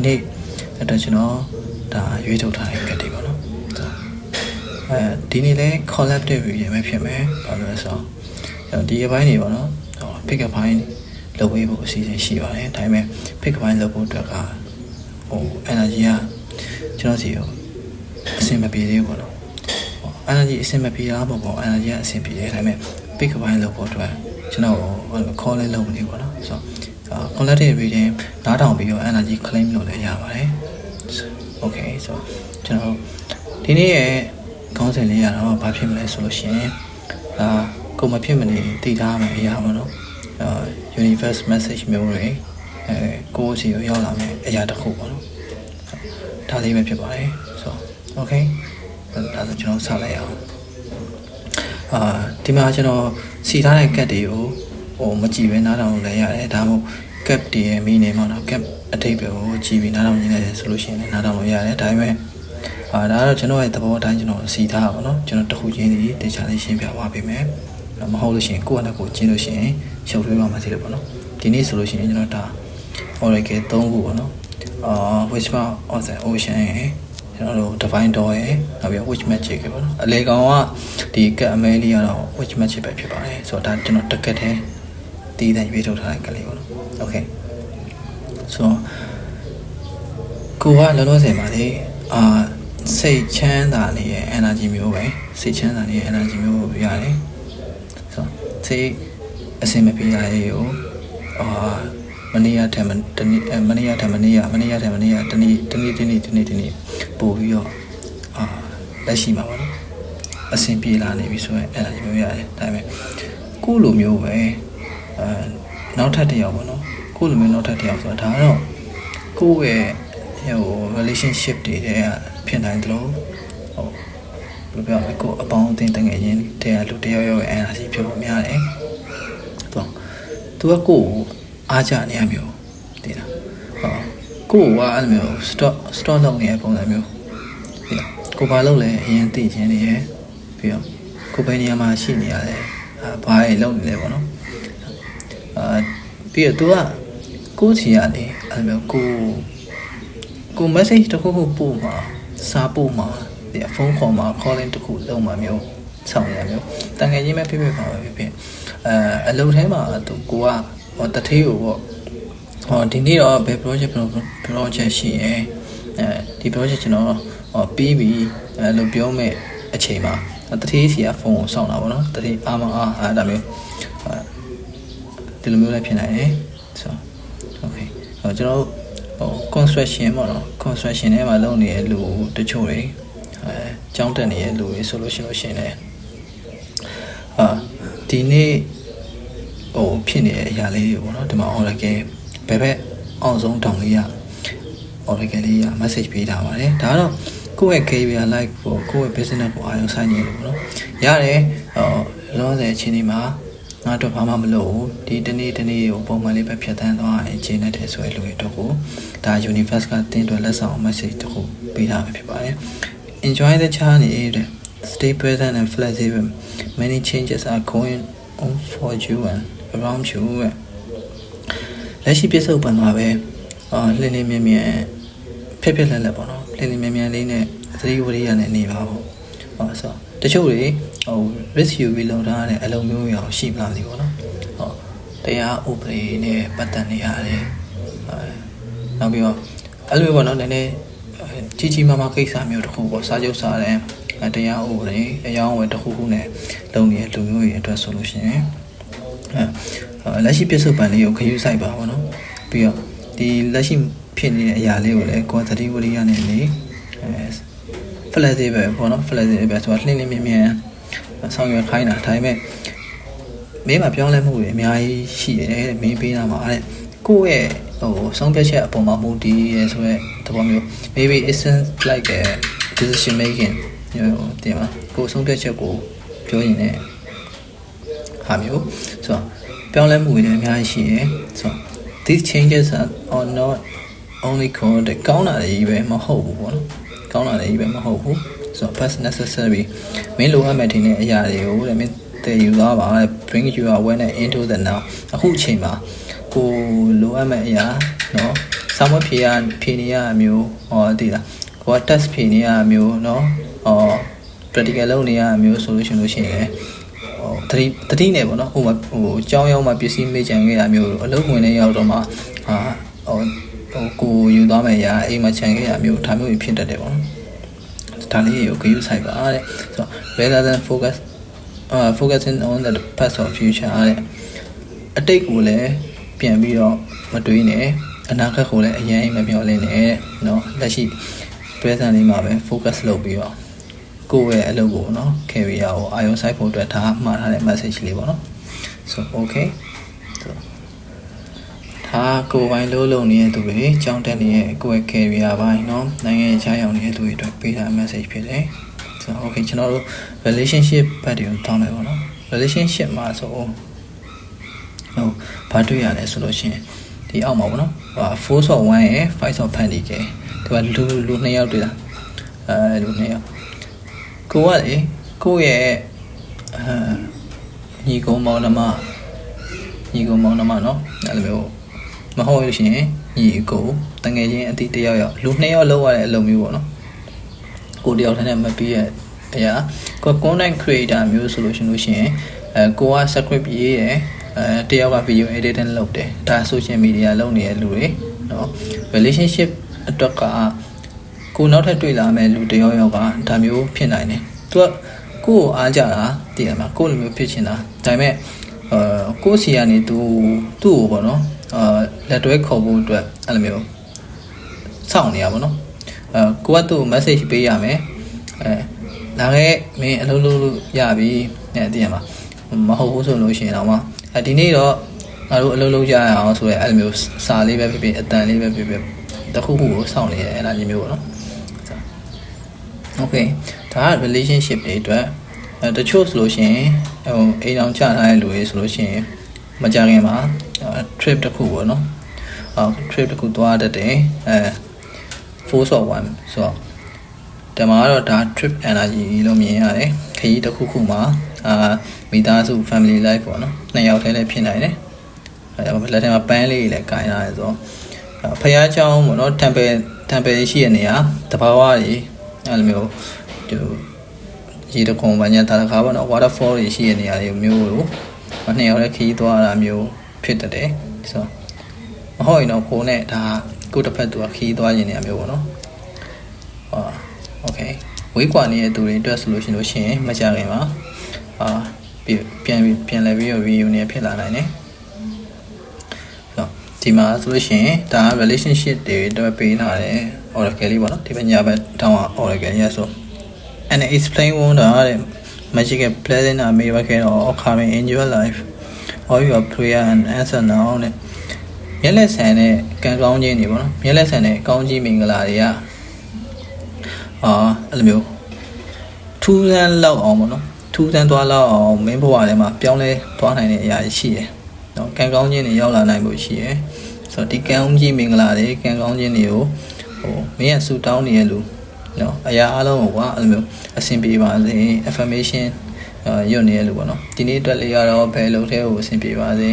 နေ့အတွက်ကျွန်တော်ဒါရွေးထုတ်ထားတဲ့ကတ်တွေပေါ့နော်ဒီနေ့လဲ collective review ပဲဖြစ်မယ်ဘာလို့လဲဆိုတော့ဒီအပိုင်းတွေပေါ့နော် pick up ပိုင်းလုပ်ပေးဖို့အစီအစဉ်ရှိပါတယ်ဒါပေမဲ့ pick up ပိုင်းလုပ်ဖို့အတွက်ကenergy ကကျွန်တော်စီကိုအဆင်မပြေသေးဘူးပေါ့နော်energy အဆင်မပြေတာပေါ့ energy ကအဆင်ပြေတယ်ဒါပေမဲ့ pick up ပိုင်းလုပ်ဖို့အတွက်ကျွန်တော် call လေးလုပ်နေပေါ့နော်ဆိုတော့ collective reading နားထောင်ပြီးတော့ energy claim လုပ်လည်းရပါတယ် okay ဆိုတော့ကျွန်တော်ဒီနေ့ရဲ့ခေါင်းစဉ်လေးရတော့ဘာဖြစ်မလဲဆိုလို့ရှိရင်ကိုမဖြစ်မနေသိထားမယ်အရာပေါ့နော်universe message မျိုးတွေကိုစီကိုရောက်လာမယ်အရာတစ်ခုပေါ့နော်ဒါလေးပဲဖြစ်ပါတယ်ဆိုတော့ okay ဒါဆိုကျွန်တော်စလိုက်အောင်ဒီမှာကျွန်တော်စီထားတဲ့ကတ်တွေကိုမကြည့်ပဲနားထောင်လို့လည်းရတယ်ဒါမှမဟုတ်ကတ်တွေရဲ့ meaning ပေါ့နော်ကတ်အထိပ္ပယ်ကိုကြည့်ပြီးနားထောင်နေတယ်ဆိုလို့ရှိရင်လည်းနားထောင်လို့ရတယ်ဒါပေမဲ့ဒါတော့ကျွန်တော်ရဲ့သဘောအတိုင်းကျွန်တော်စီထားပါတော့ကျွန်တော်တစ်ခုချင်းစီတင်ချလေးရှင်းပြပါပေးမယ်မဟုတ်လို့ရှိရင်ကိုယ့်အနက်ကိုကျင်းလို့ရှိရင်ရှုပ်ထွေးပါမှသိလို့ပေါ့နော်ဒီနေ့ဆိုလို့ရှိရင်ကျွန်တော်ဒါ Oracle 3ခုပေါ့နော်Whisper of the Ocean ကျွန်တော်တို့ Divine Door နောက်ပြီး Witch Magic ပေါ့နော်အလေကောင်ကဒီကတ်အမဲလေးကတော့ Witch Magic ပဲဖြစ်ပါတယ်ဆိုတော့ဒါကျွန်တော်တက်ကတ်ထဲတီးတဲ့ရွေးထုတ်ထားတဲ့ကတ်လေးပေါ့နော် Okay ဆိုတော့ကိုကလောလောဆယ်မှာလေစိတ်ချမ်းသာနေတဲ့ energy မျိုးပဲစိတ်ချမ်းသာနေတဲ့ energy မျိုးကိုရတယ်ဆိုတော့စိတ်အစင်မပြေတာလေးကိုမနေ့ကထက်မနေ့တနေ့ပို့ပြီးတော့လက်ရှိမှာပါနော်အစင်ပြေလာနေပြီဆိုရင် energy မျိုးရတယ်ဒါပေမဲ့ကိုလိုမျိုးပဲနောက်ထပ်တစ်ယောက်ပေါ့နော်ကိုလိုမျိုးနောက်ထပ်တစ်ယောက်ဆိုတော့ဒါကတော့ကိုရဲ့relationship တွေတဲ့ဖြစ်နိုင်တယ်လို့ဘယ်လိုပြောမလဲကိုအပေါင်းအသင်းတငယ်ချင်းတဲ့လူတယောက်ရဲ့ energy ဖြစ်ဖို့များတယ်သူကကိုအားကြနေရမျိုးသိလားကိုကအဲ့လိုမျိုး stop လုပ်နေတဲ့ပုံစံမျိုးသိလားကိုဘာလုပ်လဲအရင်သိချင်းနေရပြီးတော့ကိုဘယ်နေရာမှာရှိနေရလဲဘာတွေလုပ်နေလဲပေါ့နော်ပြီးတော့သူကကိုချီရတယ်အဲ့လိုမျိုးကို message တစ်ခုပို့မှာစာပို့မှာဒီဖုန်းခေါ်မှာ calling တစ်ခုလုပ်မှာမျိုးဆောင်ရမျိုးတန်ငယ်ချင်းပဲဖြစ်ပါပဲဖြစ်အလုပ်ထဲမှာသူကိုကတထေးကိုပေါ့ဒီနေ့တော့ဘယ် project ရှိရယ်ဒီ project ကျွန်တော်ပြီးပြီလို့ပြောမဲ့အချိန်မှာတထေးစီကဖုန်းကိုစောင့်တာပေါ့နော်တထေးအားဒါမျိုးဒီလိုမျိုးလည်းဖြစ်နိုင်တယ်ဆိုတော့ okay ကျွန်တော်construction ပေါ့နော် construction ထဲမှာလုပ်နေတဲ့လူတချို့တွေကျောင်းတက်နေတဲ့လူတွေဆိုလို့ရှိရင်လည်းဒီနေ့ဖြစ်နေတဲ့အရာလေးတွေပေါ့နော်ဒီမှာ Oracle ဘယ်ဘက်အောင်ဆုံးတောင်လေးရ Oracle လေးရ message ပေးထားပါတယ်ဒါကတော့ကိုယ့်ရဲ့ career life ကိုယ့်ရဲ့ business ကိုအာရုံစိုက်နေလို့ပေါ့နော်ရတယ်လောဆယ်အချိန်ဒီမှာငါတို့ဘာမှမလုပ်ဘူးဒီတနေ့ကိုပုံမှန်လေးပဲဖြတ်သန်းသွားရင်ခြေနဲ့တဲ့ဆိုရလူတွေတော့ကိုဒါ universe ကတင်းတွယ်လက်ဆောင် message တခုပေးထားမှာဖြစ်ပါတယ် enjoy the journey stay present and flexible many changes are going on for you and around you လက်ရှိပြစ္ဆုတ်ပံမှာပဲလင်းလင်းမြဲမြဲဖြက်လက်ပေါ့နော်လင်းလင်းမြဲမြဲလေးနဲ့သတိဝရိယနဲ့နေပါပေါ့ဆိုတချို့တွေrisk ယူပြီးလုံထားတဲ့အလုံးမျိုးရောရှိမလားဒီပေါ့နော်တရားဥပဒေနဲ့ပတ်သက်နေရတယ်နောက်ပြီးတော့အဲ့လိုပေါ့နော်နည်းနည်းကြီးမားမားကိစ္စမျိုးတစ်ခုပေါ့စာချုပ်စာတယ်တရားဥပဒေအယောင်းဝယ်တစ်ခုနဲ့လုံနေတဲ့လူမျိုးတွေအတွက်ဆိုလို့ရှိရင်လက်ရှိပြစ္ဆုတ်ပံလေးကိုခရူးဆိုင်ပါပေါ့နော်ပြီးတော့ဒီလက်ရှိဖြစ်နေတဲ့အရာလေးကိုလည်းကိုယ်သတိဝရိယနဲ့နေflexible ပေါ့နော် flexible ဆိုတာလှင်းလင်းမြဲမြဲဆောင်ရွက်ခိုင်းတာဒါပေမဲ့မင်းမပြောင်းလဲမှုတွေအများကြီးရှိတယ်မင်းပေးတာမှာတဲ့ကိုယ့်ရဲ့ဆုံးဖြတ်ချက်အပေါ်မှာမူတည်ရဲဆိုတဲ့သဘောမျိုး maybe isn't like a decision making တင်ပါကိုယ်ဆုံးဖြတ်ချက်ကိုပြောရင်လည်းဟာမျိုးဆိုတော့ပြောင်းလဲမှုတွေလည်းအများကြီးရှိတယ်ဆိုတော့ these changes are not only called ကောင်းတာတွေပဲမဟုတ်ဘူးပေါ့နော်ကောင်းတာတွေပဲမဟုတ်ဘူးဆိုတော့ past necessary မင်းလိုအပ်မဲ့တဲ့အရာတွေကိုလည်းမင်းတည်ယူသွားပါ bring your awareness into the now အခုအချိန်မှာကိုလိုအပ်မဲ့အရာနော် စာမဖြေနေရမျိုးသိလားကိုက test ဖြေနေရမျိုးเนาะpractical လုပ်နေရမျိုးဆိုလို့ရှိရင်တတိနဲ့ပေါ့နော်ဟိုကြောင်းရောက်မှပစ္စည်းမေ့ကြံခဲ့တာမျိုးအလုပ်ဝင်နေရောက်တော့မှကိုယူသွားမယ်ရာအိမ်မှာခြံခဲ့တာမျိုးဒါမျိုးဖြစ်တတ်တယ်ပေါ့နော်ဒါလေးကိုဂရုစိုက်ပါတဲ့ဆိုတော့ rather than focusing on the past or future တဲ့အတိတ်ကိုလည်းပြန်ပြီးတော့မတွေးနဲ့အနာဂတ်ကိုလည်းအရင်မပြောလင်းနဲ့เนาะလက်ရှိ present လေးမှာပဲ focus လုပ်ပြီးတော့ကိုယ့်ရဲ့အလုပ်ကိုเนาะ carry အောင်အာရုံစိုက်ဖို့အတွက်ဒါမှားထားတဲ့ message လေးပေါ့နော် so okay ဆိုဒါကိုယ်ပိုင်လုံးနေတဲ့သူတွေကြောင်းတက်နေတဲ့ကိုယ့်ရဲ့ career ပိုင်းเนาะနိုင်ငံခြားရောက်နေတဲ့သူတွေအတွက်ပေးတာ message ဖြစ်တယ် so okay ကျွန်တော်တို့ relationship ဘက်တွေကိုတောင်းလိုက်ပါတော့ relationship မှာဆိုဘာတွေ့ရလဲဆိုလို့ရှိရင်ဒီအောက်မှာပေါ့နော်4 of 1ရဲ့5 of Pentacles ဒီမှာလူ2ယောက်တွေ့တာလူ2ယောက်ကိုကလေကိုရဲ့ညီကုန်းမောင်နှမเนาะအဲ့လိုမျိုးမဟုတ်လို့ရှိရင်ညီကိုတငယ်ချင်းအတိတယောက်လူ2ယောက်လောက်ရတဲ့အလုပ်မျိုးပေါ့နော်ကိုတယောက်တည်းနဲ့မပြီးရဲ့အရာကို content creator မျိုးဆိုလို့ရှိရင်ကိုက script ရေးရတယောက်က video editing လုပ်တယ်ဒါ social media လုပ်နေတဲ့လူတွေเนาะ relationship အတွက်ကကိုနောက်ထပ်တွေ့လာမယ့်လူတယောက်ကဒါမျိုးဖြစ်နိုင်တယ်သူကကိုကိုအားကြတာတည်ရမှာကိုလိုမျိုးဖြစ်ချင်တာဒါပေမဲ့ကိုစီကနေသူ့ကိုပေါ့နော်လက်တွဲခေါ်ဖို့အတွက်အဲ့လိုမျိုးစောင့်နေရပါတော့ကိုကသူ့ message ပေးရမယ်လာခဲ့မင်းအလုပ်လုပ်လို့ရပြီနဲ့တည်ရမှာမဟုတ်ဘူးဆိုလို့ရှိရင်တော့ဒီနေ့တော့ငါတို့အလုပ်လုပ်ကြရအောင်ဆိုရဲအဲ့လိုမျိုးစာလေးပဲဖြစ်ဖြစ်အတန်လေးပဲဖြစ်ဖြစ်တခုခုကိုစောင့်နေရအဲ့ဒါမျိုးပေါ့နော် okay ဒါက relationship တွေအတွက်တချို့ဆိုလို့ရှိရင်အိမ်အောင်ချထားတဲ့လူတွေဆိုလို့ရှိရင်မကြခင်မှာ trip တစ်ခုပေါ့နော်trip တစ်ခုသွားတတ်တယ်4 of 1ဆိုတော့ဒီမှာတော့ဒါ trip energy လို့မြင်ရတယ်ခရီးတစ်ခုခုမှာမိသားစု family life ပေါ့နော်နှစ်ယောက်တည်းလည်းဖြစ်နိုင်တယ်လက်ထဲမှာပန်းလေးလည်းကင်လာတယ်ဆိုတော့ဖယားเจ้าပေါ့နော် temple ရှိတဲ့နေရာတဘာဝတွေအဲ့လိုမျိုးရေတကုံဘာညာတာခါပေါ့နော် waterfall တွေရှိတဲ့နေရာတွေမျိုးကိုနှစ်ယောက်လည်းခရီးသွားတာမျိုးဖြစ်တတ်တယ်ဆိုတော့မဟုတ်ရင်တော့ကိုနဲ့ဒါကိုတစ်ဖက်သူကခရီးသွားခြင်းနေရာမျိုးပေါ့နော်okay ဝေးကွာနေတဲ့သူတွေအတွက်ဆိုလို့ရှိရင်မကြခင်ပါပြန်လဲပြီးတော့ reunion ဖြစ်လာနိုင်တယ်ဒီမှာဆိုလို့ရှိရင်ဒါ relationship တွေအတွက်ပေးထားတယ် oracle လေးပေါ့နော်ဒီပညာဘက်တောင်း oracle ရဆို and explain wonder magical pleasant miracle or coming in your life all your prayer and answer now နဲ့မျက်လက်ဆန်တဲ့ကံကောင်းခြင်းတွေပေါ့နော်မျက်လက်ဆန်တဲ့ကောင်းကြီးမင်္ဂလာတွေကအဲ့လိုမျိုးထူးဆန်းလောက်အောင်ပေါ့နော်ထူးဆန်းသွားလောက်အောင်မင်းဘဝထဲမှာပြောင်းလဲသွားနိုင်တဲ့အရာတွေရှိတယ်နော်ကံကောင်းခြင်းတွေရောက်လာနိုင်ဖို့ရှိတယ်ဆိုတော့ဒီကံကောင်းကြီးမင်္ဂလာတွေကံကောင်းခြင်းတွေကိုမင်းရဲ့ဆူတောင်းနေတဲ့လူနော်အရာအလုံးကိုကွာအဲ့လိုမျိုးအဆင်ပြေပါစေ affirmation ရွတ်နေရလို့ပေါ့နော်ဒီနေ့အတွက်လေးကတော့ဘယ်လုပ်သေးကိုအဆင်ပြေပါစေ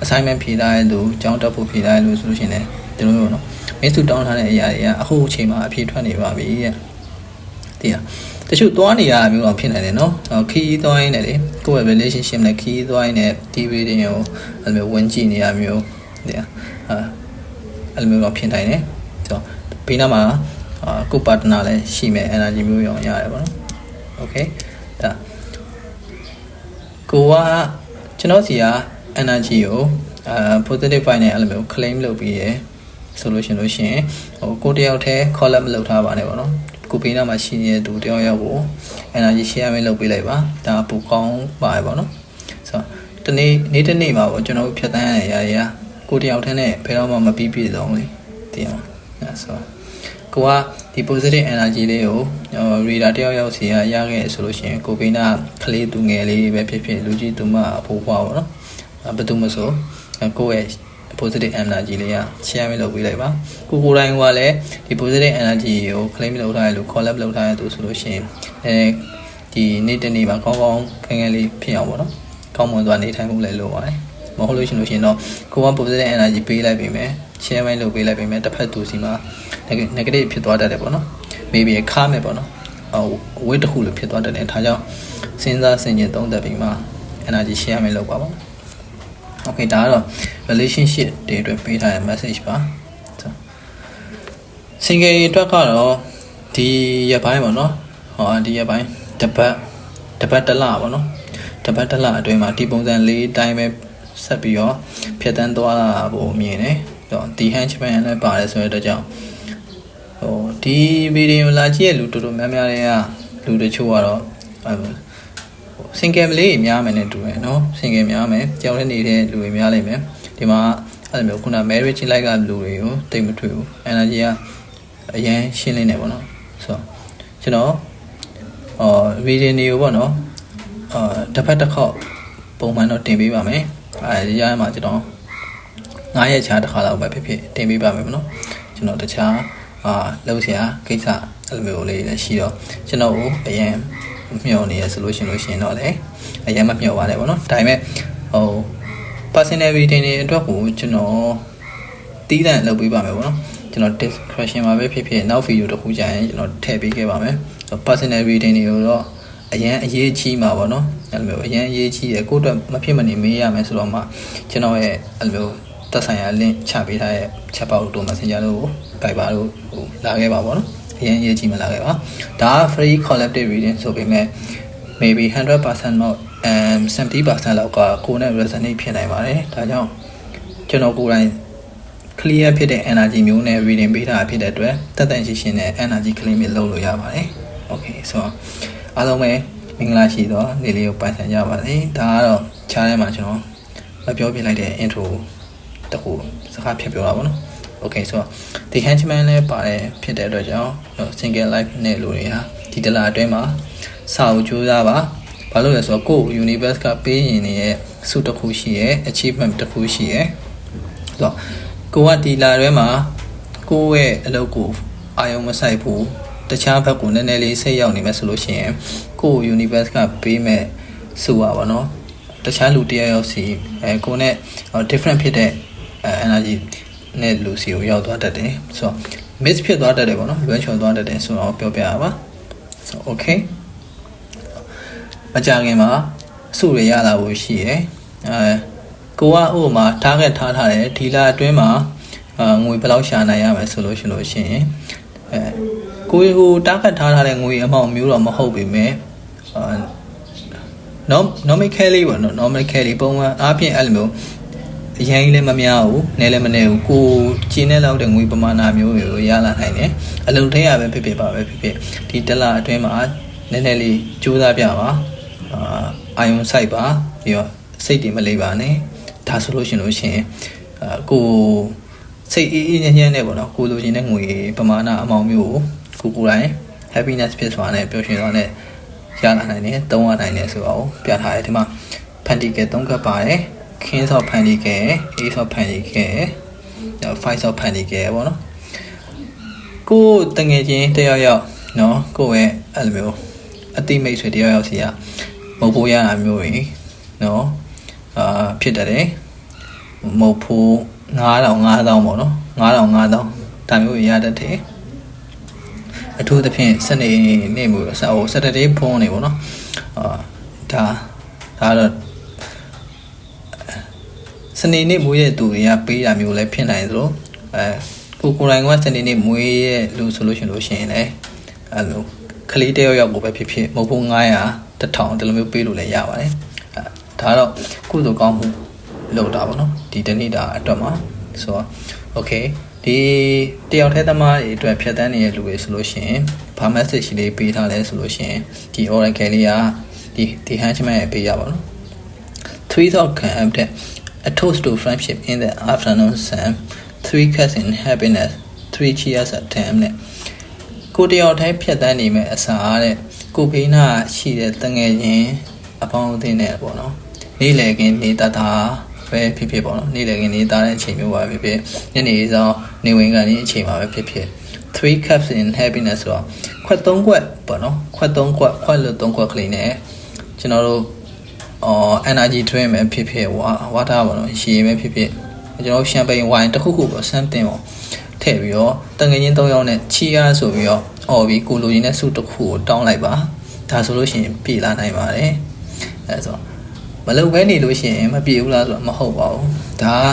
assignment ဖြေထားတဲ့လူကျောင်းတက်ဖို့ဖြေထားတဲ့လူဆိုလို့ရှိရင်လည်းဒီလိုမျိုးပေါ့နော်မင်းဆူတောင်းထားတဲ့အရာတွေကအခုအချိန်မှာအဖြေထွက်နေပါပြီတဲ့တည်ရတချို့သွားနေရတာမျိုးတော့ဖြစ်နိုင်တယ်နော်ခီးသွားရင်းနဲ့လေကိုယ့်ရဲ့ relationship နဲ့ခီးသွားရင်းနဲ့ TV တွေကိုအဲ့လိုမျိုးဝင်ကြည့်နေရမျိုးတည်ရအဲ့လိုမျိုးတော့ဖြစ်နိုင်တယ်ဆိုတော့ဘေးနားမှာကို partner လည်းရှိမယ် energy မျိုးရောရတယ်ပေါ့နော် okay ဒါကိုကကျွန်တော်စီက energy ကိုpositive vibe နဲ့အဲ့လိုမျိုး claim လုပ်ပြီးရယ်ဆိုလို့ရှိရင်ကိုတယောက်တည်း column လုပ်ထားပါနဲ့ပေါ့နော်ကိုဘေးနားမှာရှိနေတဲ့သူတယောက်ကို energy share လုပ်ပေးလိုက်ပါဒါပိုကောင်းပါပဲပေါ့နော်ဆိုတော့တနေ့မှာပေါ့ကျွန်တော်တို့ဖြတ်သန်းရတဲ့ຢာတွေကကိုတယောက်တည်းနဲ့ဘယ်တော့မှမပြီးပြည့်စုံလေတည်ရမှာအဲ့ဆိုကိုကဒီ positive energy လေးကို reader တယောက်စီကရခဲ့ဆိုလို့ရှိရင်ကိုဘေးနားကလေးသူငယ်လေးပဲဖြစ်ဖြစ်လူကြီးသူမအဖိုးဖွားပေါ့နော်ဘယ်သူမှဆိုကိုယ့်ရဲ့ positive energy လေးက share လုပ်ပေးလိုက်ပါကိုတိုင်းကလည်းဒီ positive energy ကို claim လုပ်ထားရလို့ collab လုပ်ထားရသူဆိုလို့ရှိရင်ဒီနေ့တနေ့မှာကောင်းကောင်းခဲခဲလေးဖြစ်အောင်ပေါ့နော်ကောင်းမွန်စွာနေထိုင်မှုလည်းလိုပါတယ်မဟုတ်လို့ရှိရင်တော့ကိုက positive energy ပေးလိုက်ပြီမယ် share ပိုင်းလုပ်ပေးလိုက်ပေမဲ့တစ်ဖက်သူစီမှာ negative ဖြစ်သွားတတ်တယ်ပေါ့နော် maybe ခါမယ်ပေါ့နော်ဝိတ်တစ်ခုလိုဖြစ်သွားတတ်တယ်ဒါကြောင့်စဉ်းစားဆင်ခြင်သုံးသပ်ပြီးမှ energy share မယ်လုပ်ပါပေါ့ okay ဒါကတော့ relationship တွေအတွက်ပေးထားတဲ့ message ပါ single အတွက်ကတော့ဒီရက်ပိုင်းပေါ့နော်ဒီရက်ပိုင်းတပတ်တစ်လပေါ့နော်တပတ်တစ်လအတွင်းမှာဒီပုံစံ၄တိုင်းပဲဆက်ပြီးတော့ဖြတ်တန်းသွားတာပုံမြင်တယ်ဒီ henchman လည်းပါတယ်ဆိုတဲ့အတွက်ကြောင့်ဒီဗီဒီယိုလာကြည့်ရလူတော်တော်များများတွေကလူတချို့ကတော့single လေးများမယ်နဲ့တူတယ်နော် single များမယ်ကြောင်နေတဲ့လူတွေများလိမ့်မယ်ဒီမှာအဲ့လိုမျိုးခုန marriage like ကလူတွေကိုတိတ်မထွေဘူး energy ကအရင်ရှင်းလင်းနေပေါ့နော်ဆိုတော့ကျွန်တော်video တွေကိုပေါ့နော်တစ်ဖက်တစ်ခေါက်ပုံမှန်တော့တင်ပေးပါမယ်အဲဒီရမှာကျွန်တော်9ရက်ချာတစ်ခါလောက်ပဲဖြစ်ဖြစ်တင်ပေးပါမယ်ပေါ့နော်ကျွန်တော်တခြားလောက်ဆရာကိစ္စအဲ့လိုမျိုးလေးလည်းရှိတော့ကျွန်တော်ကိုအရင်မျှော်နေရဆိုလို့ရှိရင်တော့လေအရင်မမျှော်ပါနဲ့ပေါ့နော်ဒါပေမဲ့personal reading တွေအတွက်ကိုကျွန်တော်တီးတန့်လုပ်ပေးပါမယ်ပေါ့နော်ကျွန်တော် description မှာပဲဖြစ်ဖြစ်နောက် video တစ်ခုကြာရင်ကျွန်တော်ထည့်ပေးခဲ့ပါမယ် personal reading တွေကိုတော့အရင်အရေးကြီးမှာပေါ့နော်အဲ့လိုမျိုးအရင်အရေးကြီးတယ်ကိုယ့်အတွက်မဖြစ်မနေမေးရမယ်ဆိုတော့မှကျွန်တော်ရဲ့အဲ့လိုမျိုးသက်ဆိုင်ရာ link ချပေးထားတဲ့ chat box တို့ messenger တို့ Viber တို့လာခဲ့ပါပေါ့နော်အရင်အရေးကြီးမလာခဲ့ပါဒါက free collective reading ဆိုပေမဲ့ maybe 100% not 70% လောက်ကကိုယ်နဲ့ resonate ဖြစ်နိုင်ပါတယ်ဒါကြောင့်ကျွန်တော်ကိုယ်တိုင် clear ဖြစ်တဲ့ energy မျိုးနဲ့ reading ပေးတာဖြစ်တဲ့အတွက်တက်တန်ရှိရှင်နဲ့ energy claim လုပ်လို့ရပါတယ် okay ဆိုတော့အားလုံးပဲမင်္ဂလာရှိသောနေ့လေးကိုပိုင်ဆိုင်ကြပါစေဒါကတော့ခြားထဲမှာကျွန်တော်မပြောပြလိုက်တဲ့ intro တခုစကားဖြတ်ပြောတာပေါ့နော် okay ဆိုတော့ဒီ henchman လည်းပါတယ်ဖြစ်တဲ့အတွက်ကြောင့် single life နဲ့လူတွေဟာဒီတလအတွင်းမှာစာအုပ်ကြိုးစားပါဘာလို့လဲဆိုတော့ကိုယ် universe ကပေးရင်ရဲ့စုတစ်ခုရှိရဲ့ achievement တစ်ခုရှိရဲ့ဆိုတော့ကိုကဒီလာထဲမှာကိုယ့်ရဲ့အလုပ်ကိုအာရုံမစိုက်ဘူးတခြားဘက်ကိုနည်းနည်းလေးစိတ်ရောက်နေမယ်ဆိုလို့ရှိရင်ကိုယ့် universe ကပေးမဲ့စုပါပါနော်တခြားလူတယောက်ယောက်စီကိုနဲ့ different ဖြစ်တဲ့ energy နဲ့လူစီကိုရောက်သွားတတ်တယ်ဆိုတော့ miss ဖြစ်သွားတတ်တယ်ပေါ့နော်လွဲချော်သွားတတ်တယ်ဆိုတော့ပြောပြရပါဆို okay မကြခင်မှာအစုရရလာဖို့ရှိရယ်ကိုကဥပမာ target ထားထားတယ်ဒီလအတွင်းမှာငွေဘယ်လောက်ရှာနိုင်ရမယ်ဆိုလို့ရှိရင်ကိုဟို target ထားတဲ့ငွေအမောင်မျိုးတော့မဟုတ်ပေမဲ့normally ပေါ့နော် normally ပုံမှန်အားဖြင့်အဲ့လိုမျိုးအရင်လည်းမများဘူးနည်းလည်းမနည်းဘူးကိုကျင်းနေလောက်တဲ့ငွေပမာဏမျိုးတွေကိုရလာနိုင်တယ်အလုံးထဲရပဲဖြစ်ဖြစ်ပါပဲဖြစ်ဖြစ်ဒီတစ်လအတွင်းမှာနည်းနည်းလေးကြိုးစားပြပါအာယုံစိုက်ပါပြီးတော့စိတ်တွေမလေးပါနဲ့ဒါဆိုလို့ရှိရင်ကိုစိတ်အေးညံ့ညံ့နဲ့ပေါ့နော်ကိုလိုချင်တဲ့ငွေပမာဏအမောင်မျိုးကိုကိုယ်တိုင် happiness ဖြစ်သွားတဲ့ပျော်ရွှင်သွားတဲ့ရလာနိုင်တယ်သုံးရနိုင်တယ်ဆိုတော့ပြထားတယ်ဒီမှာ pentacle 3 ကပ်ပါတယ် King of Pentacle Ace of Pentacle 5 of Pentacle ပေါ့နော်ကိုတငယ်ချင်းတယောက်ယောက်နော်ကိုရဲ့အဲ့လိုမျိုးအတိမိတ်ဆွေတယောက်ယောက်စီကမဟုတ်ဖို့ရတာမျိုးတွေနော်ဖြစ်တယ်မဟုတ်ဖို့9000ပေါ့နော်9000ဒါမျိုးရတတ်တယ်အထူးသဖြင့်စနေနေ့မျိုးSaturday ဖုန်းနေပေါ့နော်ဒါတော့စနေနေ့မွေးတဲ့သူတွေကပေးတာမျိုးလည်းဖြစ်နိုင်သလိုကိုယ်တိုင်ကစနေနေ့မွေးရဲ့လူဆိုလို့ရှိရင်လည်းအဲ့လိုကလေးတယောက်ယောက်ကိုပဲဖြစ်ဖြစ်မဟုတ်ဘူး900 1000ဒီလိုမျိုးပေးလို့လည်းရပါတယ်ဒါတော့ကုသိုလ်ကောင်းမှုလုပ်တာပေါ့နော်ဒီတနေ့တာအတွက်မှာဆိုတော့ okay ဒီတယောက်တည်းသမားတွေအတွက်ဖြတ်တန်းနေတဲ့လူတွေဆိုလို့ရှိရင်ဘာ message လေးပေးထားလဲဆိုလို့ရှိရင်ဒီ oracle လေးကဒီ henchman ရဲ့ပေးရပါတော့ three thought can have a toast to friendship in the afternoon sun 3 cups in happiness 3 cheers at time နဲ့ကိုတယောက်တည်းဖြတ်တန်းနေမဲ့အစာအားတဲ့ကိုဘေးနာရှိတဲ့တငယ်ချင်းအပေါင်းအသင်းနဲ့ပေါ့နော်နေ့လည်ခင်းနေတတာပဲဖြစ်ဖြစ်ပေါ့နော်နေ့လည်ခင်းနေတာတဲ့အချိန်မျိုးပါဖြစ်ဖြစ်ညနေဆောင်နေဝင်ကနေအချိန်ပါပဲဖြစ်ဖြစ်3 cups in happiness ဆိုတော့ခွက်3ခွက်ပေါ့နော်ခွက်3ခွက်ခွက်လို့3ခွက်ကလေးနဲ့ကျွန်တော်တို့energy drink ပဲဖြစ်ဖြစ်water ပေါ့နော်ရေပဲဖြစ်ဖြစ် ကျွန်တော်ရှမ်ပိန်ဝိုင်တစ်ခုခုပေါ့ something ပေါ့ထည့်ပြီးတော့တငယ်ချင်း3ယောက်နဲ့ချီယာဆိုပြီးတော့အော်ပြီးကိုလိုရင်းနဲ့စုတစ်ခုကိုတောင်းလိုက်ပါဒါဆိုလို့ရှိရင်ပြေလာနိုင်ပါတယ်အဲဆိုမလုံပဲနေလို့ရှိရင်မပြေဘူးလားဆိုတော့မဟုတ်ပါဘူးဒါက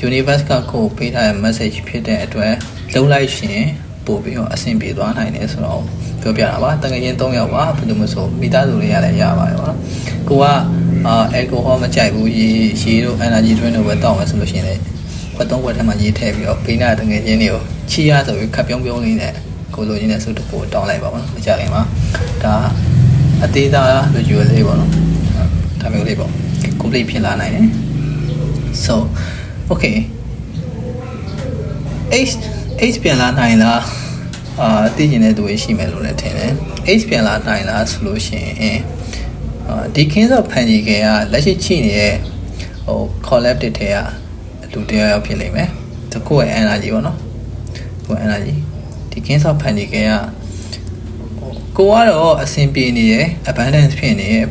universe ကကိုပေးထားတဲ့ message ဖြစ်တဲ့အတွက်လုံးလိုက်ရှင်ပို့ပြီးတော့အဆင်ပြေသွားနိုင်တယ်ဆိုတော့ပြောပြတာပါတကယ်ချင်း3ယောက်ပါဘယ်လိုမှဆိုမိသားစုတွေရလည်းရပါတယ်ပေါ့နော်ကိုကalcohol မကြိုက်ဘူးရေတို့ energy drink တို့ပဲတောက်မယ်ဆိုလို့ရှိရင်လည်းခွက်3ခွက်ထဲမှာရေထည့်ပြီးတော့ဘေးနာတကယ်ချင်းတွေကိုချီရဆိုပြီးခပ်ပြုံးပြုံးလေးနဲ့ကိုလိုချင်တဲ့စုတစ်ခုတောင်းလိုက်ပါပေါ့နော်မကြခင်မှာဒါအသေးသားလိုရွယ်လေးပေါ့နော်ဒါမျိုးလေးပေါ့ complete ဖြစ်လာနိုင်တယ် so okay H ပြန်လာနိုင်လားသိကျင်တဲ့သူတွေရှိမယ်လို့လည်းထင်တယ် H ပြန်လာနိုင်လားဆိုလို့ရှိရင်ဒီ Kings of Pentacles ကလက်ရှိချိနေတဲ့ဟို collab တွေထဲကလူတယောက်ဖြစ်လိမ့်မယ်သူကိုယ့်ရဲ့ energy ပေါ့နော်ကိုယ့် energy ဒီ Kings of Pentacles ကကိုကတော့အဆင်ပြေနေရဲ့ abundance ဖြစ်နေရဲ့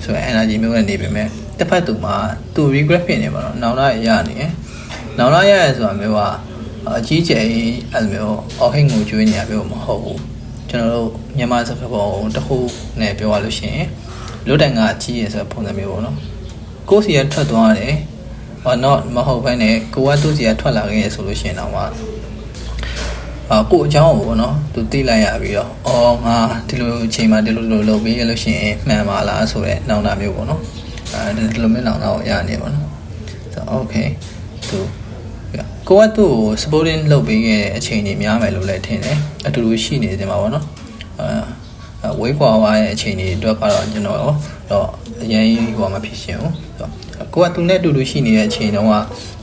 ဆိုတော့ energy မျိုးနဲ့နေပေမဲ့တစ်ဖက်သူမှာသူ regret ဖြစ်နေပါတော့နောင်လာရနေတယ်နောင်လာရရဲဆိုတာမျိုးကအကြီးကျယ်အဲ့လိုမျိုးအော်ဟိတ်ငိုကြွေးနေရမျိုးမဟုတ်ဘူးကျွန်တော်တို့မြန်မာစကားပုံတစ်ခုနဲ့ပြောရလို့ရှိရင်လွတ်တိုင်ကအကြီးရယ်ဆိုတဲ့ပုံစံမျိုးပေါ့နော်ကိုယ်စီကထွက်သွားတယ်not မဟုတ်ဘဲနဲ့ကိုကသူ့စီကထွက်လာခဲ့ရဆိုလို့ရှိရင်တော့ကိုအเจ้าကိုပေါ့နော်သူသိလိုက်ရပြီးတော့အော်ငါဒီလိုအချိန်မှာဒီလိုလုပ်ပြီးရလို့ရှိရင်မှန်ပါလားဆိုတဲ့နောင်တာမျိုးပေါ့နော်ဒီလိုမျိုးနောင်တာကိုရနေပေါ့နော်ဆိုတော့ okay သူကိုကသူ့ကို supporting လုပ်ပေးခဲ့တဲ့အချိန်ကြီးများမယ်လို့လည်းထင်တယ်အတူတူရှိနေတယ်မှာပေါ့နော်ဝေးကွာသွားတဲ့အချိန်ကြီးအတွက်ကတော့ကျွန်တော်တော့အရင်ဟိုမဖြစ်ရှင်ဘူးကိုကသူနဲ့အတူတူရှိနေတဲ့အချိန်တုန်းက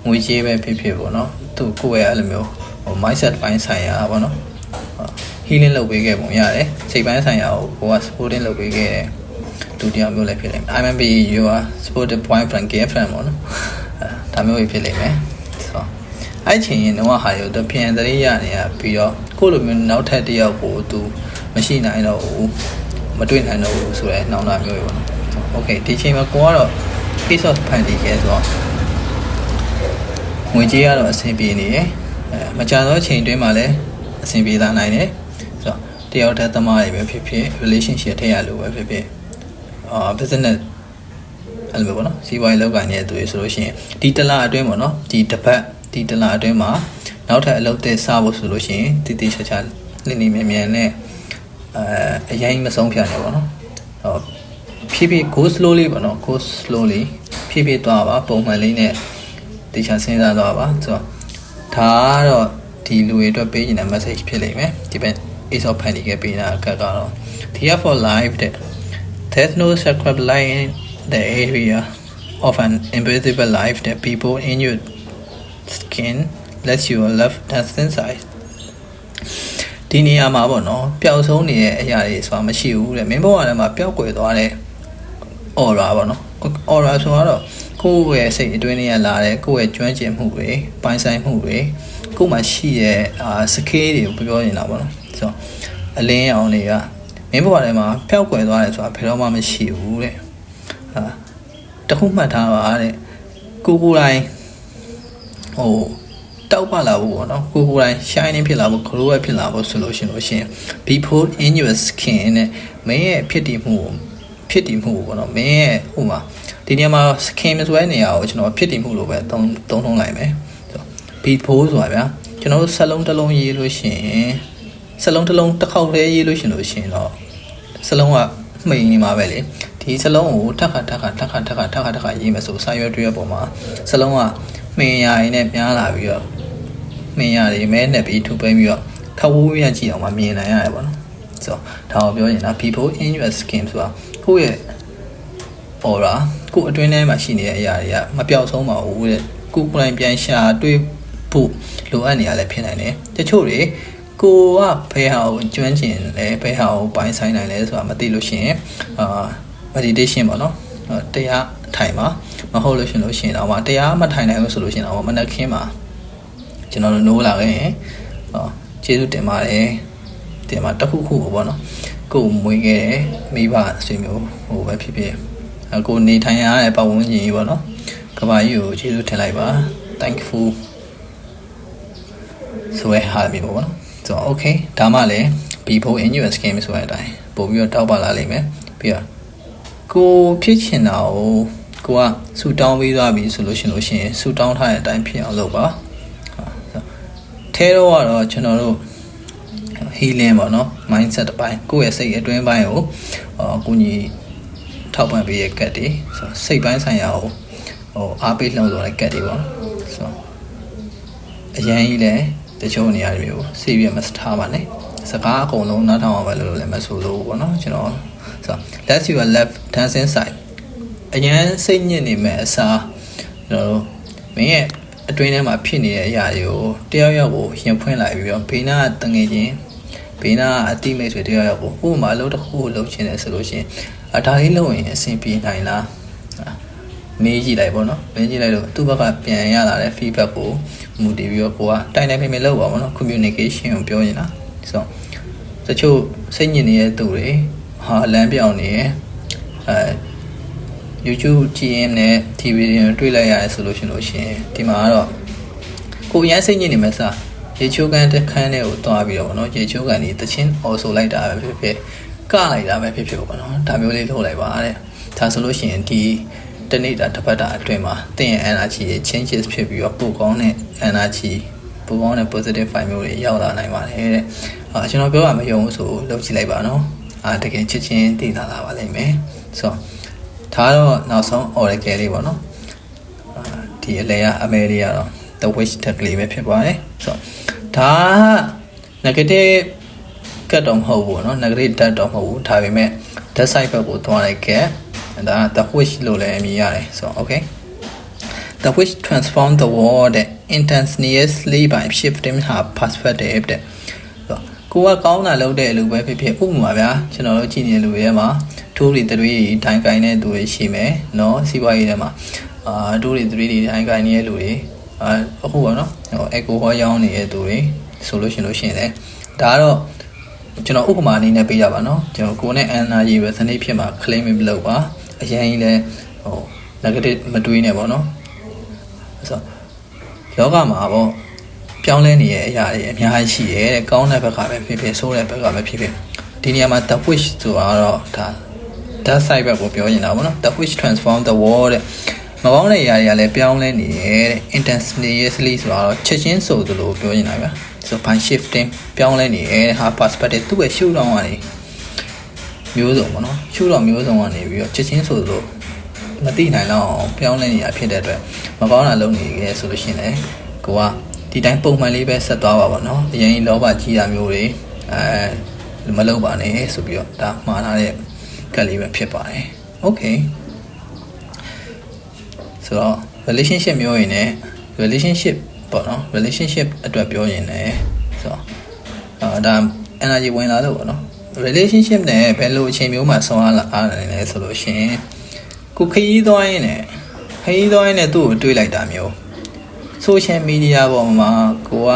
ငွေကြေးပဲဖြစ်ဖြစ်ပေါ့နော်သူကိုယ့်ရဲ့အဲ့လိုမျိုးဟို mindset ပိုင်းဆိုင်ရာပေါ့နော် healing လုပ်ပေးခဲ့ပုံရတယ်စိတ်ပိုင်းဆိုင်ရာကိုက supporting လုပ်ပေးခဲ့တဲ့သူတရားမျိုးလည်းဖြစ်လိမ့်မယ် I may be your supportive boyfriend girlfriend ပေါ့နော်ဒါမျိုးပဲဖြစ်လိမ့်မယ်အဲ့ချိန်ရင်တော့ဟာရုပ်တပြန်တရိရနေရပြီးတော့ကိုလိုမျိုးနောက်ထပ်တစ်ယောက်ကိုသူမရှိနိုင်တော့ဘူးမတွေ့နိုင်တော့ဘူးဆိုရဲနောင်တာမျိုးပဲပေါ့နော် okay ဒီချိန်မှာကိုကတော့ Ace of Pentacles ဆိုတော့ငွေကြေးကတော့အဆင်ပြေနေရယ်မကြာတော့အချိန်တွင်းမှာလည်းအဆင်ပြေလာနိုင်တယ်ဆိုတော့တယောက်တည်းသမားတွေပဲဖြစ်ဖြစ် relationship ထဲရလို့ပဲဖြစ်ဖြစ်business အဲ့လိုပဲပေါ့နော်စီးပွားရေးလောက်ကနေတူရဆိုလို့ရှိရင်ဒီတလအတွင်းပေါ့နော်ဒီတစ်ပတ်ဒီတလအတွင်းမှာနောက်ထပ်အလုပ်တွေစဖို့ဆိုလို့ရှိရင်တည်တည်ချာချာလင်းနေမြန်မြန်နဲ့အရင်မဆုံးဖြတ်နေပေါ့နော်ဖြည်းဖြည်း go slowly ပေါ့နော် go slowly ဖြည်းဖြည်းသွားပါပုံမှန်လေးနဲ့တည်ချာစဉ်းစားသွားပါဆိုတော့ဒါကတော့ဒီလူတွေအတွက်ပေးနေတဲ့ message ဖြစ်လိမ့်မယ်ဒီဘက် Ace of Pentacles ပေးတာကတော့ Here for life that there's no sacred line in the area of an invisible life that people in your skin lets you love that's inside ဒီနေရာမှာပေါ့နော်ပျောက်ဆုံးနေတဲ့အရာတွေဆိုတာမရှိဘူးတဲ့မင်းဘဝထဲမှာပျောက်ကွယ်သွားတဲ့ aura ပေါ့နော် aura ဆိုတော့ကိုယ့်ရဲ့စိတ်အတွင်းထဲကလာတဲ့ကိုယ့်ရဲ့ကျွမ်းကျင်မှုတွေပိုင်ဆိုင်မှုတွေကိုယ်မှာရှိတဲ့စကေးတွေကိုပြောနေတာပေါ့နော်ဆိုတော့အလင်းရောင်တွေကမင်းဘဝထဲမှာပျောက်ကွယ်သွားတယ်ဆိုတာဘယ်တော့မှမရှိဘူးတဲ့တခုမှတ်ထားပါတဲ့ကိုယ်တိုင်ဟိုတောက်ပလာဖို့ပေါ့နော်ကိုယ်တိုင် shining ဖြစ်လာဖို့ glow ဖြစ်လာဖို့ဆိုလို့ရှိရင် be put in your skin နဲ့မင်းရဲ့ဖြစ်တည်မှုပေါ့နော်မင်းရဲ့ဟိုမှာဒီနေရာမှာ skin ဆိုတဲ့နေရာကိုကျွန်တော်ဖြစ်တည်မှုလို့ပဲသုံးလိုက်မယ် be put ဆိုတာဗျာကျွန်တော်တို့စလုံးတစ်လုံးရေးလို့ရှိရင်စလုံးတစ်လုံးတစ်ခေါက်တည်းရေးလို့ရှိရင်တော့စလုံးကမှိန်နေမှာပဲလေဒီစလုံးကိုထပ်ခါရေးမယ်ဆိုစာရွက်တွေပေါ်မှာစလုံးကမှင်ရရင်နဲ့ပြားလာပြီးတော့မှင်ရတယ်မဲနဲ့ပြီးထူပိန်းပြီးတော့ခဝူးရကြည့်အောင်မမြင်နိုင်ရတယ်ပေါ့နော်ဆိုတော့ဒါကိုပြောရင်ဒါ people in your skin ဆိုတာကိုယ့်ရဲ့ aura ကိုယ်အတွင်းထဲမှာရှိနေတဲ့အရာတွေကမပြောက်ဆုံးပါဘူးတဲ့ကိုယ်ကိုယ်တိုင်ပြန်ရှာတွေးဖို့လိုအပ်နေရလဲဖြစ်နိုင်တယ်တချို့တွေကိုကဘယ်ဟာကိုကျွမ်းကျင်လဲဘယ်ဟာကိုပိုင်းဆိုင်နိုင်လဲဆိုတာမသိလို့ရှိရင်meditation ပေါ့နော်တရားထိုင်ပါမဟုတ်လို့ရှင်တော့တရားမထိုင်နိုင်ဘူးဆိုလို့ရှင်တော့မနက်ခင်းမှာကျွန်တော်တို့နိုးလာခဲ့ရင်ကျေးဇူးတင်ပါတယ်တင်ပါတခုခုပေါ့နော်ကိုယ်မွေးခဲ့တယ်မိဘဆွေမျိုးဟိုပဲဖြစ်ဖြစ်ကိုနေထိုင်ရတဲ့ပတ်ဝန်းကျင်ကြီးပေါ့နော်ကဘာကြီးကိုကျေးဇူးတင်လိုက်ပါ thankful ဆိုရဟာမျိုးပေါ့နော်ဆိုတော့ okay ဒါမှလည်း before in your game ဆိုတဲ့အတိုင်းပို့ပြီးတော့တောက်ပါလာလိမ့်မယ်ပြီးတော့ကိုဖြစ်ချင်တာကိုကဆူတောင်းပေးသွားပြီဆိုလို့ရှိရင်ဆူတောင်းထားတဲ့အတိုင်းဖြစ်အောင်လုပ်ပါထဲတော့ကတော့ကျွန်တော်တို့ healing ပေါ့နော် mindset တစ်ပိုင်းကိုယ့်ရဲ့စိတ်အတွင်းပိုင်းကိုကိုကြီးထောက်ပံ့ပေးရဲ့ကတ်တွေဆိုစိတ်ပိုင်းဆိုင်ရာကိုအားပေးလှုံ့ဆော်တဲ့ကတ်တွေပေါ့နော်ဆိုအရင်ကြီးလည်းတချို့နေရာတွေမျိုးစိတ်ပြမစထားပါနဲ့စကားအကုန်လုံးနားထောင်အောင်ပဲလို့လည်းမဆိုလို့ပေါ့နော်ကျွန်တော်ဆို let's you left dancing side အရင်စိတ်ညစ်နေမဲ့အစားကျွန်တော်တို့မင်းရဲ့အတွင်းထဲမှာဖြစ်နေတဲ့အရာတွေကိုတယောက်ယောက်ကိုရင်ဖွင့်လိုက်ပြီးတော့ဘေးနားတငယ်ချင်းဘေးနားအတိမိတ်ဆွေတယောက်ယောက်ကိုဥပမာအလုပ်တစ်ခုကိုလုပ်ချင်တယ်ဆိုလို့ရှိရင်ဒါလေးလုပ်ရင်အဆင်ပြေနိုင်လားမေးကြည့်လိုက်ပေါ့နော်မေးကြည့်လိုက်လို့သူ့ဘက်ကပြန်ရလာတဲ့ feedback ကိုမူတည်ပြီးတော့ကိုကတိုင်တိုင်ပင်ပင်လုပ်ပါပေါ့နော် communication ကိုပြောနေတာဆိုတော့တချို့စိတ်ညစ်နေတဲ့သူတွေလမ်းပြောင်းနေရYouTube ကြည့်ရင်လည်း TV တွေတွေ့လိုက်ရတယ်ဆိုလို့ရှိရင်ဒီမှာကတော့ကိုရမ်းစိတ်ညစ်နေမှာစားရေချိုးကန်တစ်ခန်းထဲကိုတွားပြီးတော့ဗောနော်ရေချိုးကန်ဒီတချင်းအော်ဆိုလိုက်တာပဲဖြစ်ဖြစ်ကလိုက်တာပဲဖြစ်ဖြစ်ဗောနော်ဒါမျိုးလေးလုပ်လိုက်ပါတဲ့ဒါဆိုလို့ရှိရင်ဒီတနေ့တာတစ်ပတ်တာအတွင်းမှာသင်ရဲ့ energy တွေ changes ဖြစ်ပြီးတော့ပိုကောင်းတဲ့ energy ပိုကောင်းတဲ့ positive vibe မျိုးတွေရောက်လာနိုင်ပါတယ်တဲ့ကျွန်တော်ပြောတာမယုံဘူးဆိုလုပ်ကြည့်လိုက်ပါနော်တကယ်ချစ်ချင်းသိလာပါလိမ့်မယ်ဆိုတော့ဒါတော့နောက်ဆုံး oracle လေးပေါ့နော်ဒီအလဲကအမဲလေးကတော့ the wish tag လေးပဲဖြစ်ပါတယ်ဆိုတော့ဒါ negative ကတ်တော့မဟုတ်ဘူးเนาะ negative ဓာတ်တော့မဟုတ်ဘူးဒါပေမဲ့ that side ဘက်ကိုသွားလိုက်ကဲဒါ the wish လို့လည်းအမည်ရတယ်ဆိုတော့ okay the wish transform the world instantaneously by shifting her perspective တဲ့ကိုကကောင်းတာလုပ်တဲ့အလုပ်ပဲဖြစ်ဖြစ်ဥပမာဗျာကျွန်တော်တို့ကြည့်နေတဲ့လူတွေထဲမှာထိုးတွေတတွေးတွေတိုင်းကိုင်းတဲ့သူတွေရှိမယ်เนาะစီးပွားရေးထဲမှာထိုးတွေတတွေးတွေတိုင်းကိုင်းနေတဲ့လူတွေအခုပေါ့နော်အက်ကိုဟောရောင်းနေတဲ့သူတွေဆိုလို့ရှိရင်လည်းဒါကတော့ကျွန်တော်ဥပမာအနေနဲ့ပေးရပါနော်ကျွန်တော်ကိုယ်နဲ့ energy ပဲစနေဖြစ်မှာ claim မလုပ်ပါအရင်ကြီးလဲnegative မတွေးနဲ့ပေါ့နော်ဆိုတော့ယောဂမှာပေါ့ပြောင်းလဲနေတဲ့အရာတွေအများကြီးရှိတယ်တဲ့ကောင်းတဲ့ဘက်ကပဲဖြစ်ဖြစ်ဆိုးတဲ့ဘက်ကပဲဖြစ်ဖြစ်ဒီနေရာမှာ the wish ဆိုတာတော့ဒါ that side ဘက်ကိုပြောနေတာပေါ့နော် the wish transform the world တဲ့မကောင်းတဲ့အရာတွေကလည်းပြောင်းလဲနေတယ်တဲ့ instantaneously ဆိုတော့ချက်ချင်းဆိုသလိုပြောနေတာဗျာဆို by shifting ပြောင်းလဲနေတယ်ဟာ perspective သူ့ရဲ့ရှုထောင့်ကနေမျိုးစုံပေါ့နော်ရှုထောင့်မျိုးစုံကနေပြီးတော့ချက်ချင်းဆိုသလိုမသိနိုင်တော့ပြောင်းလဲနေတာဖြစ်တဲ့အတွက်မကောင်းတာလုပ်နေခဲ့ဆိုလို့ရှိရင်လည်းကိုကဒီတိုင်းပုံမှန်လေးပဲဆက်သွားပါပေါ့နော်အရင်လောဘကြီးတာမျိုးတွေမလုပ်ပါနဲ့ဆိုပြီးတော့ဒါမှားထားတဲ့ကတ်လေးပဲဖြစ်ပါတယ် okay ဆိုတော့ relationship မျိုးရင်လည်း relationship ပေါ့နော် relationship အတွက်ပြောရင်လည်းဆိုတော့ဒါ energy ဝင်လာလို့ပေါ့နော် relationship နဲ့ဘယ်လိုအချိန်မျိုးမှာဆောင်းအားနိုင်လဲဆိုလို့ရှိရင်ကိုခရီးသွားရင်လည်းသူ့ကိုတွေးလိုက်တာမျိုး social media ပေါ်မှာကိုက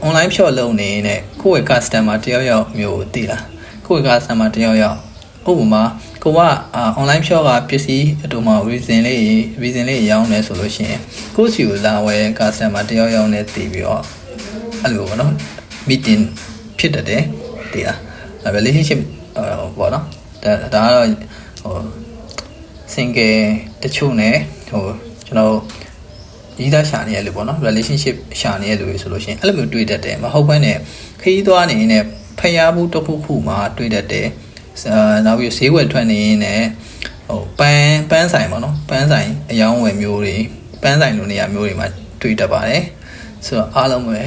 online ဖြော့လုပ်နေနဲ့ကိုယ့်ရဲ့ customer တယောက်ယောက်မျိုးကိုသိလားကိုယ့်ရဲ့ customer တယောက်ယောက်ဥပမာကိုက online ဖြော့ကပစ္စည်းအတူမှာ reason လေးရောင်းနေဆိုလို့ရှိရင်ကိုယ့်စီကိုလာဝယ် customer တယောက်ယောက်နဲ့တည်ပြီးတော့အဲ့လိုပေါ့နော် meeting ဖြစ်တတ်တယ်သိလား relationship ပေါ့နော်ဒါကတော့single တချို့နဲ့ကျွန်တော်ရည်သားရှာနေရလို့ပေါ့နော် relationship ရှာနေရလို့ဆိုလို့ရှိရင်အဲ့လိုမျိုးတွေ့တတ်တယ်မဟုတ်ဘဲနဲ့ခရီးသွားနေနေဖျားဘူးတစ်ခုမှတွေ့တတ်တယ်နောက်ပြီးဈေးဝယ်ထွက်နေရင်လည်းပန်းဆိုင်ပေါ့နော်ပန်းဆိုင်အယောင်းဝယ်မျိုးတွေပန်းဆိုင်လိုနေရာမျိုးတွေမှာတွေ့တတ်ပါတယ်ဆိုတော့အားလုံးပဲ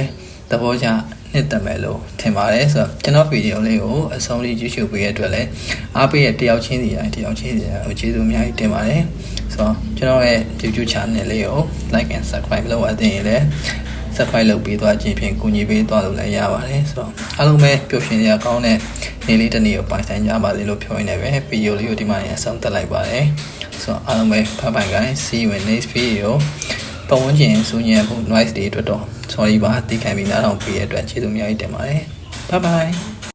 သဘောကျနှစ်သက်မယ်လို့ထင်ပါတယ်ဆိုတော့ကျွန်တော်ဗီဒီယိုလေးကိုအဆုံးလေးကြည့်ရှုပေးရတဲ့အတွက်လည်းအားပေးတဲ့တယောက်ချင်းစီတိုင်းကိုကျေးဇူးအများကြီးတင်ပါတယ်ဆိုတော့ကျွန်တော်ရဲ့ YouTube channel လေးကို like and subscribe လုပ်အပ်ရင်လည်း subscribe လုပ်ပေးသွားခြင်းဖြင့်ကူညီပေးသွားလို့လည်းရပါတယ်ဆိုတော့အားလုံးပဲပျော်ရွှင်စရာကောင်းတဲ့နေ့လေးတစ်နေ့ကိုပိုင်ဆိုင်ကြပါစေလို့ပြောရင်းနဲ့ပဲဗီဒီယိုလေးကိုဒီမှာအဆုံးသတ်လိုက်ပါတယ်ဆိုတော့အားလုံးပဲဘိုင် guys see you in next video ပတ်ဝန်းကျင်စူညံမှု noise တွေအတွက်တော့ sorry ပါသိခံပြီးနားထောင်ပေးရတဲ့အတွက်ကျေးဇူးအများကြီးတင်ပါတယ် bye bye